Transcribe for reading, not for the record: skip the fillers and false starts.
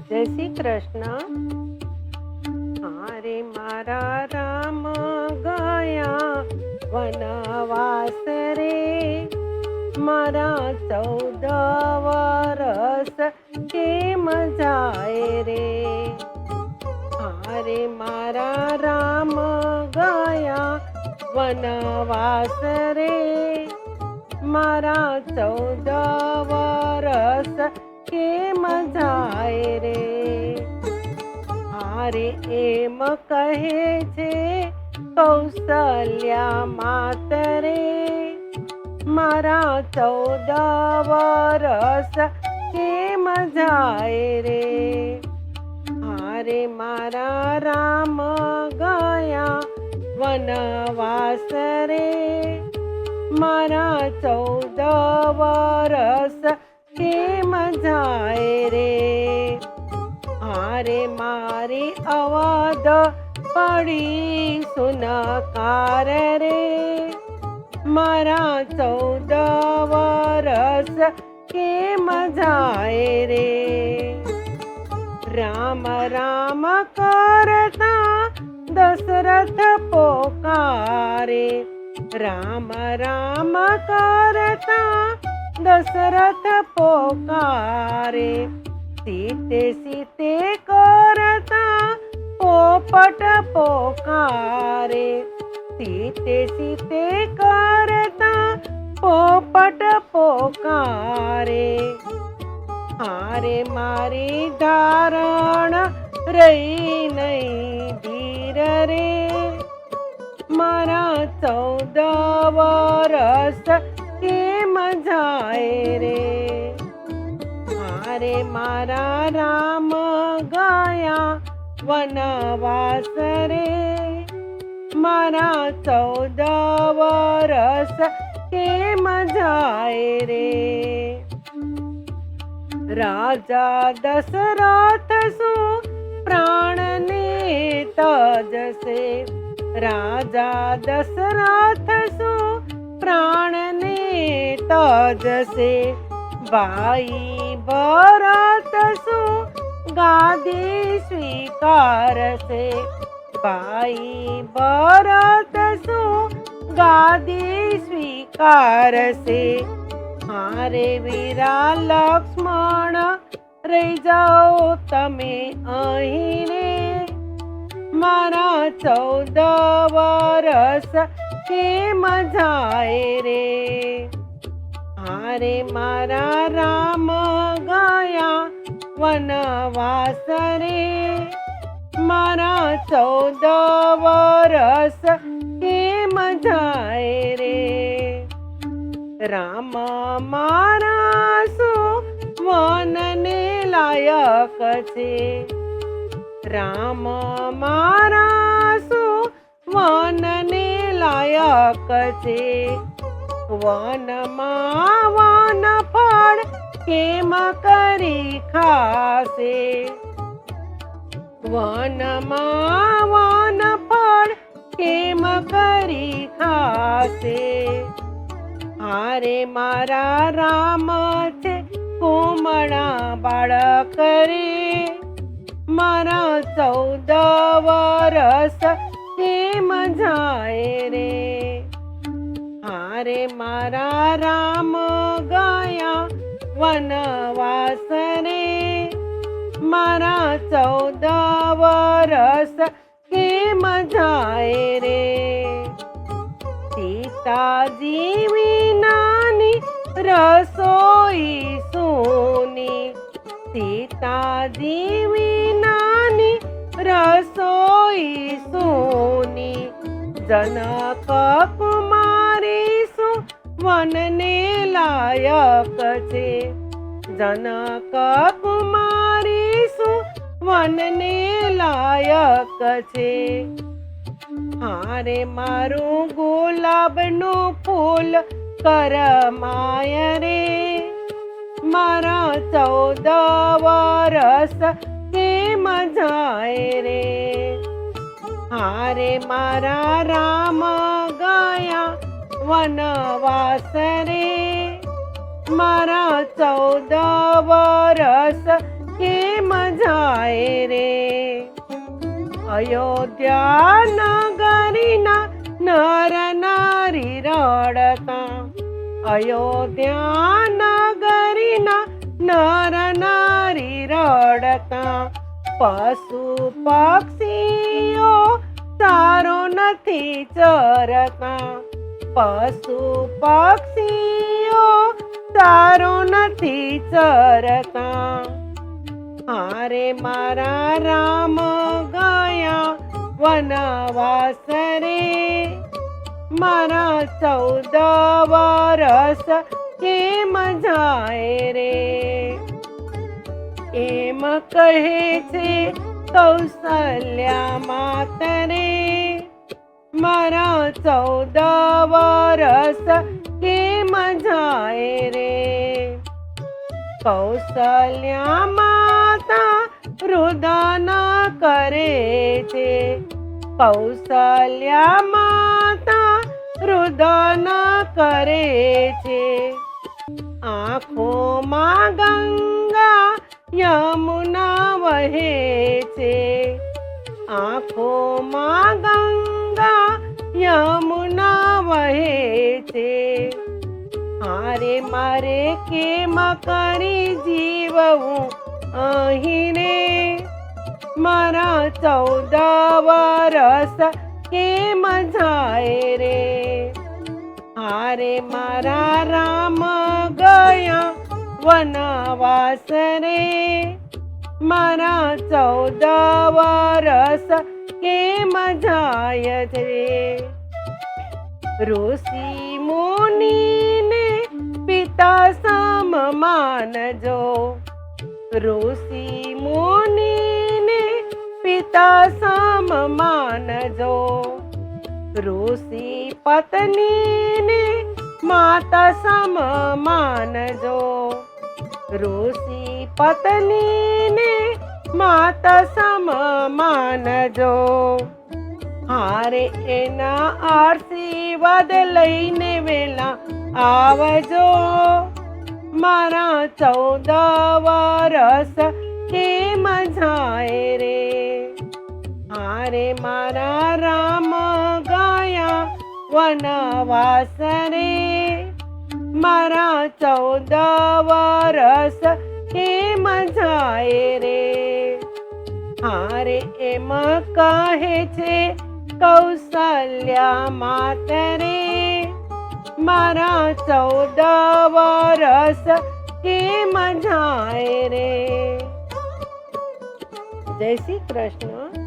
જય શ્રી કૃષ્ણ. હારે મારા રામ ગયા વનવાસ રે, મારા 14 વરસ કેમ જાય રે. હારે મારા રામ ગયા વનવાસ રે, મારા 14 વરસ કેમ જાય રે. હારે એમ કહે છે કૌશલ્યા માતરે, મારા 14 વરસ કેમ જાય રે. હારે મારા રામ ગયા વનવાસ રે, મારા 14 વરસ કેમ જાય રે. હારે મારી અવધ પડી સુનકાર રે, મારા 14 વરસ કેમ જાય રે. રામ રામ કરતા દશરથ પોકારે, રામ રામ કરતા દશરથ પોકારે. સીતે સીતે કરતા પોપટ પોકારે, સીતે સીતે કરતા પોપટ પોકારે. હારે મારી ધારણ રહી નહીં ધીર રે, મારા 14 વરસ કેમ જાય રે. હારે મારા રામ ગયા વનવાસ રે, મારા 14 વરસ કેમ જાય રે. રાજા દશરથ શું પ્રાણને તજશે, રાજા દશરથ શું પ્રાણને તજશે. ભાઈ ભરત શું ગાદી સ્વીકારશે, ભાઈ ભરત શું ગાદી સ્વીકારશે. હારે વીરા લક્ષ્મણ રહી જાઓ તમે અહીં રે, મારા 14 વરસ કેમ જાય રે. હારે મારા રામ ગયા વનવાસ રે, મારા 14 વરસ કેમ જાય રે. રામ મારા શું વનને લાયક છે, રામ મારા શું વનને લાયક છે. વનમાં વન ફળ કેમ કરી ખાશે, વનમાં વન ફળ કેમ કરી ખાશે. હારે મારા રામ છે કોમળા બાળક રે, મારા 14 વરસ કેમ જાય રે. હારે મારા રામ ગયા વનવાસ રે, મારા 14 વરસ કેમ જાય રે. સીતાજી વિનાની રસોઈ સૂની, સીતાજી વિનાની રસોઈ સૂની. જનક કુમારી શું વનને લાયક છે, જનક કુમારી શું વનને લાયક છે. હારે મારું ગુલાબનું ફૂલ કરમાય રે, મારા 14 વરસ કેમ જાય રે. હારે મારા રામ ગયા વનવાસ રે, મારા 14 વરસ કેમ જાય રે. અયોધ્યા નગરીના નર નારી રડતા, અયોધ્યા નગરીના નર નારી રડતા, પશુ પક્ષીઓ સારો નથી ચરતા, પશુ પક્ષીઓ સારો નથી ચરતા. હારે મારા રામ ગયા વનવાસ રે, મારા 14 વરસ કેમ જાય રે. એમ કહે છે કૌશલ્યા માત રે, મારા 14 વરસ કેમ જાય રે. કૌશલ્યા માતા રુદન કરે છે, કૌશલ્યા માતા રુદન કરે છે. આંખોમાં ગંગા યમુના વહે છે, આંખોમાં ગંગા યમુના વહે છે. હારે મારે કેમ કરી જીવવું અહીં રે, મારા 14 વરસ કેમ જાય રે. હારે મારા રામ ગયા વનવાસ રે, મારા 14 વરસ કેમ જાય રે. ઋષિ મુનિને પિતા સમ માનજો, ઋષિ મુનિને પિતા સમ માનજો. ઋષિ પત્નીને માતા સમ માનજો, ઋષિ પત્નીને માતા સમ માનજો. હારે એના આશીર્વાદ લઈને વેલા આવજો, મારા 14 વરસ કેમ જાય રે. હારે મારા રામ ગયા વનવાસ રે, મારા 14 વરસ કેમ જાય રે. હારે એમ કહે છે કૌશલ્યા માત રે, મારા 14 વરસ કેમ જાય રે. જય શ્રી કૃષ્ણ.